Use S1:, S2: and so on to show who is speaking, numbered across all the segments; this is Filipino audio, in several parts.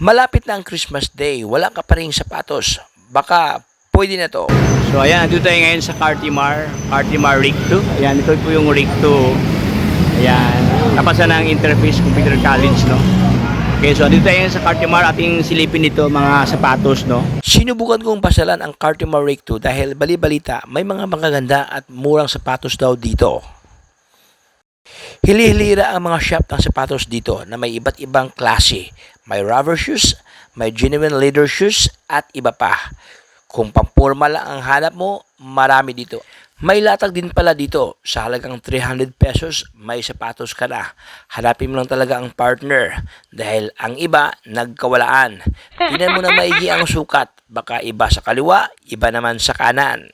S1: Malapit na ang Christmas Day, wala ka pa ring sapatos. Baka pwede na to.
S2: So ayan, nandito tayo ngayon sa Cartimar Rig 2. Ayan, ito po yung Rig 2. Ayan, napasa na ang Interface Computer College, no? Okay, so dito tayo sa Cartimar, ating silipin dito mga sapatos, no?
S1: Sinubukan kong pasalan ang Cartimar Rig 2 dahil bali-balita may mga magaganda at murang sapatos daw dito. Hili-hilira ang mga shop ng sapatos dito na may iba't ibang klase. May rubber shoes, may genuine leather shoes at iba pa. Kung pampurma lang ang hanap mo, marami dito. May latag din pala dito. Sa halagang 300 pesos, may sapatos ka na. Hanapin mo lang talaga ang partner dahil ang iba nagkawalaan. Tingnan mo na maigi ang sukat. Baka iba sa kaliwa, iba naman sa kanan.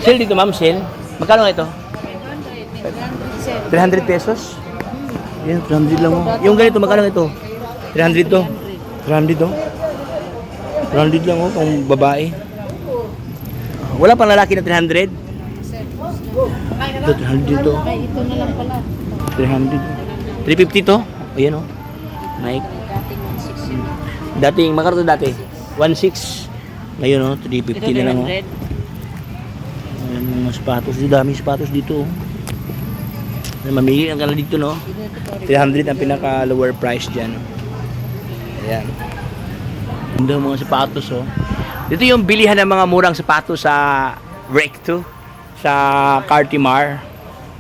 S2: Sale dito, ma'am, sale. Magkano nga ito? 300 pesos? Yan, 300 lang mo. Yung ganito, magkano ito? 300 to. 300 to. 300 lang oh, pang babae. Wala pang lalaki na 300? Ito, 300 to.
S3: Ito na lang pala.
S2: 300. 350 to. Ayan oh. Nike. Dating, magkano to dati? 1.6. Ngayon oh, 350 na lang oh. Ayan mga sapatos. Dami sapatos dito oh. Mamili ang kala dito no. 300 ang pinaka lower price dyan. Ayan. Ganda mga sapatos oh. Dito yung bilihan ng mga murang sapatos sa Rig 2 sa Cartimar.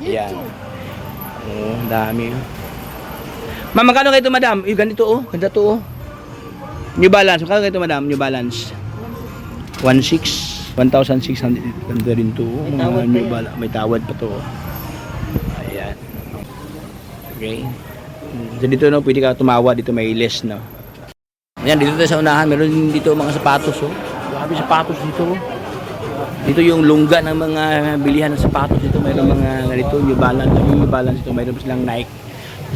S2: Ayan. Oh, dami oh. Ma'am, magkano kayo ito, madam? Yung ganito oh. Ganda to oh. New Balance. Magkano kayo ito, madam? New Balance. 1.6. 1,600. Ganda rin to oh. Mga New Balance. May tawad pa to oh. Ayan. Okay. So dito no, pwede ka tumawa dito, may list no. Ayan, dito tayo sa unahan, meron din dito mga sapatos oh. Grabe sapatos dito oh. Dito yung lungga ng mga bilihan ng sapatos dito, mayroong mga ganito, New Balance dito, mayroon silang Nike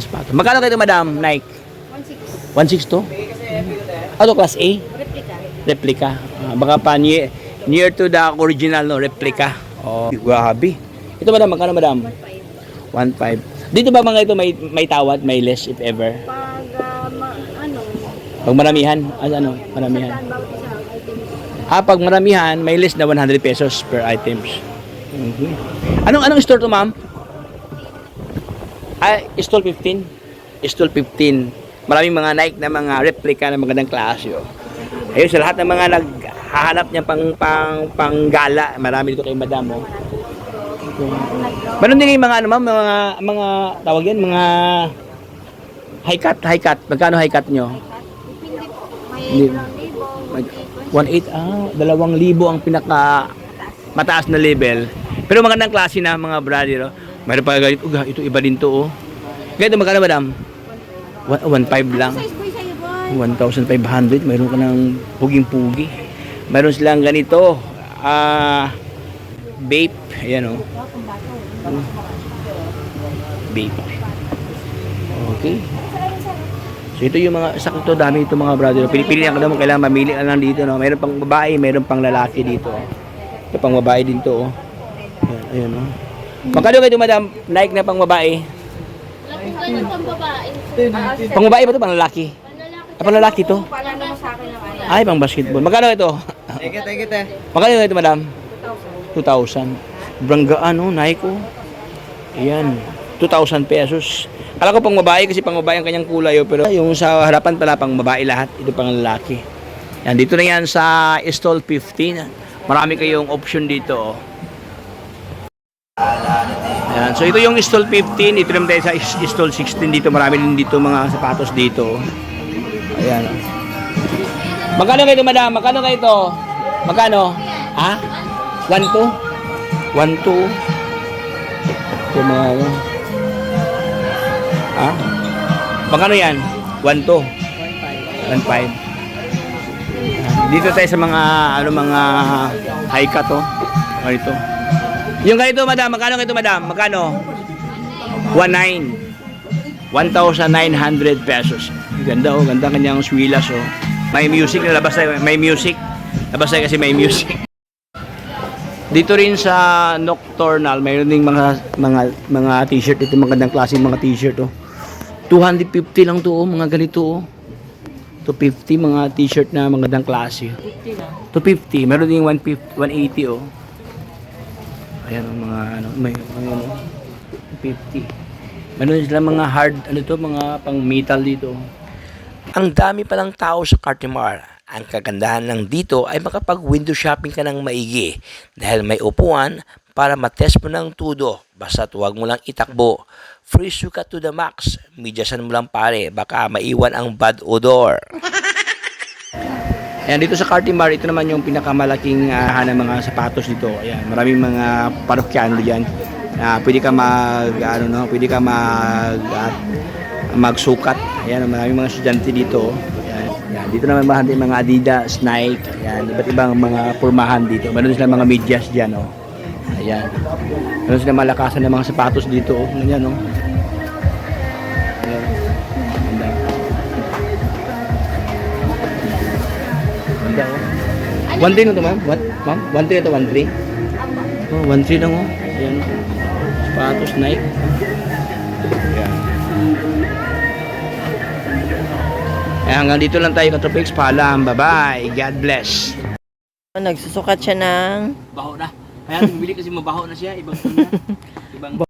S2: sapatos. Magkano kayo madam, Nike? 1.6 to? Ano class A? Replica. Baka pa near to the original no, replica. Oh, grabe. Ito madam, magkano madam? 1.5. Dito ba mga ito may tawad, may less if ever? Pag maramihan, ano, maramihan. Pag maramihan, may less na 100 pesos per items. Okay. Anong store to, ma'am? Stall 15. Stall 15. Maraming mga Nike na mga replica ng magandang klase. Oh. Ayun, sa lahat ng mga naghahanap niya pang-gala, marami dito kay madam. Oh. Meron din yung mga ano ma'am, mga tawag yan, mga high cut. Magkano high cut nyo? May 1.8 2,000 ang pinaka mataas na level. Pero magandang klase na mga brother. Oh. Mayroon pa ganito, ito iba din to oh. Ganito magkano madam? 1.5 lang. 1,500. Mayroon ka ng puging-pugi. Mayroon silang ganito. Vape. Ayan oh. Vape. Okay. So ito yung mga sakto, dami ito mga brother. Pili-pili lang mo, kailangan mamili ka lang dito no. Mayroon pang babae, mayroon pang lalaki dito. Ito pang babae din to oh. Ayan oh. Magkano kayo madam? Nike na pang babae. Pang babae ba to, pang lalaki? Pang lalaki to. Ay, pang basketball. Magkano ito? Magkano ito madam? 2,000. Branggaan oh, Nike oh. Ayan, 2,000 pesos. Kala ko pang babae kasi pang babae ang kanyang kulay oh, pero yung sa harapan pala pang babae lahat, ito pang lalaki. Yan, dito na yan sa stall 15. Marami kayong option dito oh. Yan, so ito yung stall 15, ito naman tayo sa stall 16 dito, marami din dito mga sapatos dito. Ayan. Magkano kayo ito, madam? Magkano kayo ito? Magkano? 1.2? 1.2? Ito mga ano. Magkano yan? 1.2? 1.5. Dito tayo sa mga mga high cut oh. Ito. Yung ganito madam, magkano kayo madam? Magkano? 1.9. 1,900 pesos. Ganda oh, ganda kanyang swilas oh. May music na labas tayo, may music. Labas tayo kasi may music. Dito rin sa Nocturnal, mayroon ding mga t-shirt, ito magandang klaseng mga t-shirt oh. 250 lang to oh, mga ganito oh. 250 mga t-shirt na magandang klase.
S3: 50 lang.
S2: 250. Meron din 150, 180 oh. Ayan ang mga ano, may ano, 250. Meron sila mga hard, ano to, mga pang metal dito.
S1: Ang dami pa ng tao sa Cartimar. Ang kagandahan lang dito ay makapag-window shopping ka ng maigi dahil may upuan para matest mo ng tudo. Basta't huwag mo lang itakbo. Free sukat to the max. Midyasan mo lang pare, baka maiwan ang bad odor.
S2: Ayan, dito sa Cartimar, ito naman yung pinakamalaking ng mga sapatos dito. Ayan, maraming mga parokyano diyan. Pwede ka pwede ka magsukat. Ayan, maraming mga estudyante dito. Ayan, ayan. Dito naman bahante mga Adidas, Nike, ayan, iba't ibang mga pormahan dito. Meron sila mga medyas diyan, oh. Ayan. Meron sila malakasan ng mga sapatos dito, oh. Ganyan, oh. Ayan. Ganda. Ganda, oh. 1.3 na to, ma'am? What? Ma'am? 1.3 na to, 1.3? Oh, 1.3 lang, oh. Ayan. Sapatos, Nike. Ayan. Hanggang dito lang tayo, Katropics. Paalam. Bye-bye. God bless.
S3: Nagsusukat siya ng
S2: Baho na. Kaya bumili kasi mabaho na siya. Ibang